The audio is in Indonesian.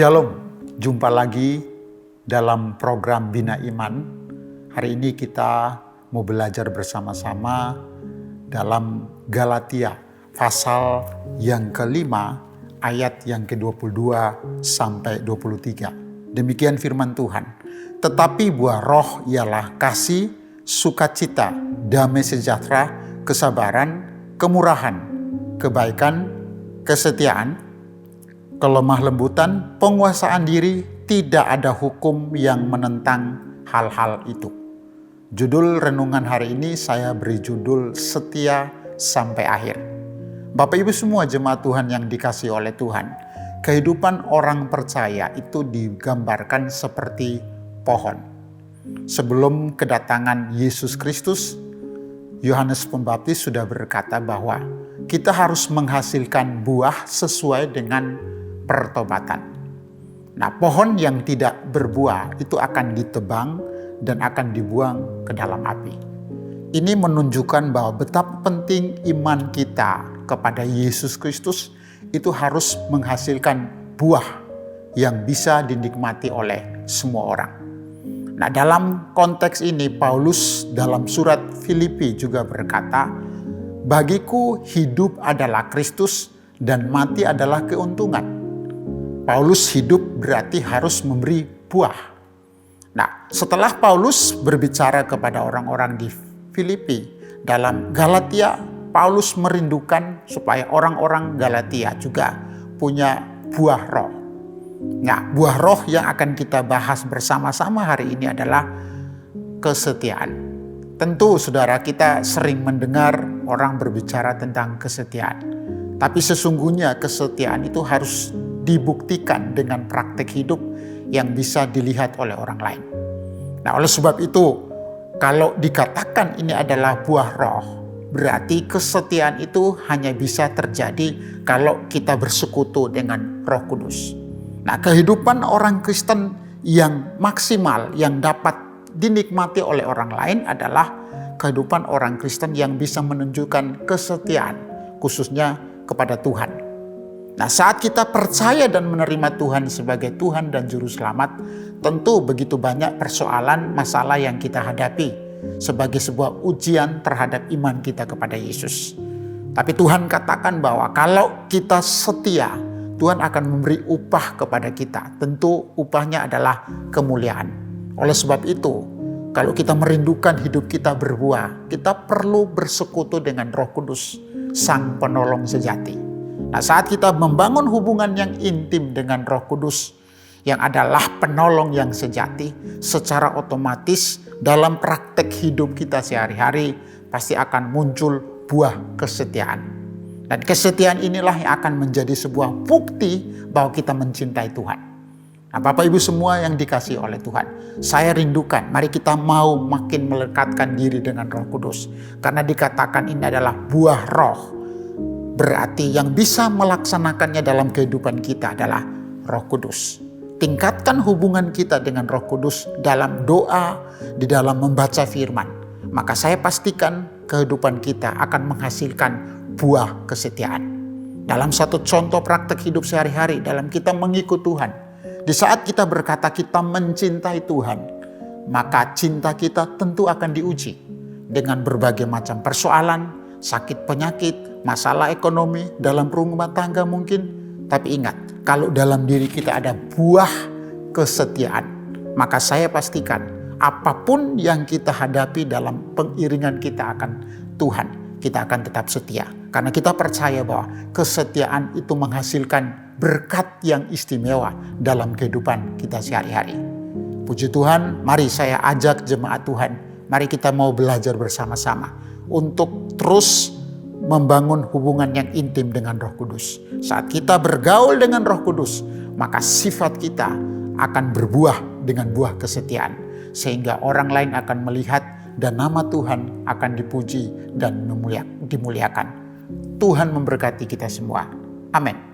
Shalom, jumpa lagi dalam program Bina Iman. Hari ini kita mau belajar bersama-sama dalam Galatia, pasal yang kelima, ayat yang ke-22 sampai 23. Demikian firman Tuhan. Tetapi buah roh ialah kasih, sukacita, damai sejahtera, kesabaran, kemurahan, kebaikan, kesetiaan, kelemah lembutan, penguasaan diri. Tidak ada hukum yang menentang hal-hal itu. Judul renungan hari ini saya beri judul Setia Sampai Akhir. Bapak Ibu semua jemaat Tuhan yang dikasihi oleh Tuhan, kehidupan orang percaya itu digambarkan seperti pohon. Sebelum kedatangan Yesus Kristus, Yohanes Pembaptis sudah berkata bahwa kita harus menghasilkan buah sesuai dengan pertobatan. Nah, pohon yang tidak berbuah itu akan ditebang dan akan dibuang ke dalam api. Ini menunjukkan bahwa betapa penting iman kita kepada Yesus Kristus itu harus menghasilkan buah yang bisa dinikmati oleh semua orang. Nah, dalam konteks ini Paulus dalam surat Filipi juga berkata, "Bagiku hidup adalah Kristus dan mati adalah keuntungan." Paulus hidup berarti harus memberi buah. Nah, setelah Paulus berbicara kepada orang-orang di Filipi, dalam Galatia, Paulus merindukan supaya orang-orang Galatia juga punya buah roh. Nah, buah roh yang akan kita bahas bersama-sama hari ini adalah kesetiaan. Tentu saudara kita sering mendengar orang berbicara tentang kesetiaan. Tapi sesungguhnya kesetiaan itu harus dibuktikan dengan praktek hidup yang bisa dilihat oleh orang lain. Nah, oleh sebab itu, kalau dikatakan ini adalah buah roh, berarti kesetiaan itu hanya bisa terjadi kalau kita bersekutu dengan Roh Kudus. Nah, kehidupan orang Kristen yang maksimal, yang dapat dinikmati oleh orang lain adalah kehidupan orang Kristen yang bisa menunjukkan kesetiaan, khususnya kepada Tuhan. Nah, saat kita percaya dan menerima Tuhan sebagai Tuhan dan Juru Selamat, tentu begitu banyak persoalan, masalah yang kita hadapi sebagai sebuah ujian terhadap iman kita kepada Yesus. Tapi Tuhan katakan bahwa kalau kita setia, Tuhan akan memberi upah kepada kita. Tentu upahnya adalah kemuliaan. Oleh sebab itu, kalau kita merindukan hidup kita berbuah, kita perlu bersekutu dengan Roh Kudus, Sang Penolong sejati. Nah, saat kita membangun hubungan yang intim dengan Roh Kudus yang adalah penolong yang sejati, secara otomatis dalam praktek hidup kita sehari-hari pasti akan muncul buah kesetiaan. Dan kesetiaan inilah yang akan menjadi sebuah bukti bahwa kita mencintai Tuhan. Nah, Bapak Ibu semua yang dikasihi oleh Tuhan, saya rindukan mari kita mau makin melekatkan diri dengan Roh Kudus. Karena dikatakan ini adalah buah roh. Berarti yang bisa melaksanakannya dalam kehidupan kita adalah Roh Kudus. Tingkatkan hubungan kita dengan Roh Kudus dalam doa, di dalam membaca firman. Maka saya pastikan kehidupan kita akan menghasilkan buah kesetiaan. Dalam satu contoh praktek hidup sehari-hari, dalam kita mengikut Tuhan. Di saat kita berkata kita mencintai Tuhan, maka cinta kita tentu akan diuji dengan berbagai macam persoalan, sakit penyakit, masalah ekonomi, dalam rumah tangga mungkin. Tapi ingat, kalau dalam diri kita ada buah kesetiaan, maka saya pastikan apapun yang kita hadapi dalam pengiringan kita akan Tuhan, kita akan tetap setia. Karena kita percaya bahwa kesetiaan itu menghasilkan berkat yang istimewa dalam kehidupan kita sehari-hari. Puji Tuhan, mari saya ajak jemaat Tuhan, mari kita mau belajar bersama-sama untuk terus membangun hubungan yang intim dengan Roh Kudus. Saat kita bergaul dengan Roh Kudus, maka sifat kita akan berbuah dengan buah kesetiaan. Sehingga orang lain akan melihat dan nama Tuhan akan dipuji dan dimuliakan. Tuhan memberkati kita semua. Amin.